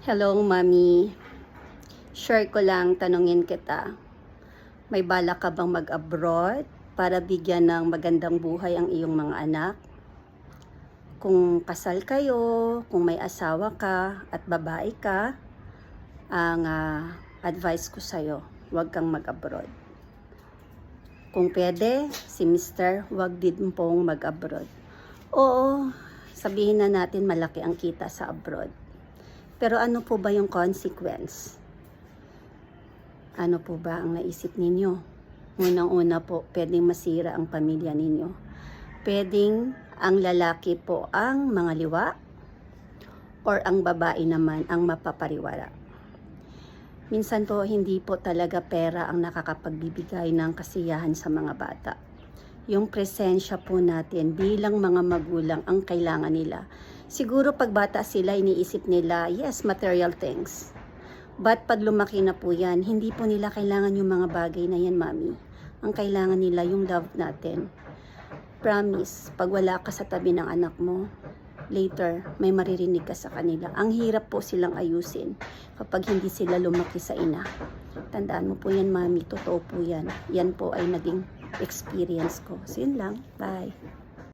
Hello, Mami. Share ko lang, tanungin kita. May balak ka bang mag-abroad para bigyan ng magandang buhay ang iyong mga anak? Kung kasal kayo, kung may asawa ka at babae ka, ang advice ko sa'yo, huwag kang mag-abroad. Kung pwede, si Mr. huwag din pong mag-abroad. Oo, sabihin na natin malaki ang kita sa abroad. Pero ano po ba yung consequence? Ano po ba ang naisip ninyo? Unang-una po, pwedeng masira ang pamilya ninyo. Pwedeng ang lalaki po ang mga liwa or ang babae naman ang mapapariwara. Minsan po, hindi po talaga pera ang nakakapagbibigay ng kasiyahan sa mga bata. Yung presensya po natin bilang mga magulang ang kailangan nila. Siguro pag bata sila, iniisip nila, yes, material things. But pag lumaki na po yan, hindi po nila kailangan yung mga bagay na yan, Mami. Ang kailangan nila yung love natin. Promise, pag wala ka sa tabi ng anak mo, later, may maririnig ka sa kanila. Ang hirap po silang ayusin kapag hindi sila lumaki sa ina. Tandaan mo po yan, Mami. Totoo po yan. Yan po ay naging experience ko. So, yun lang. Bye.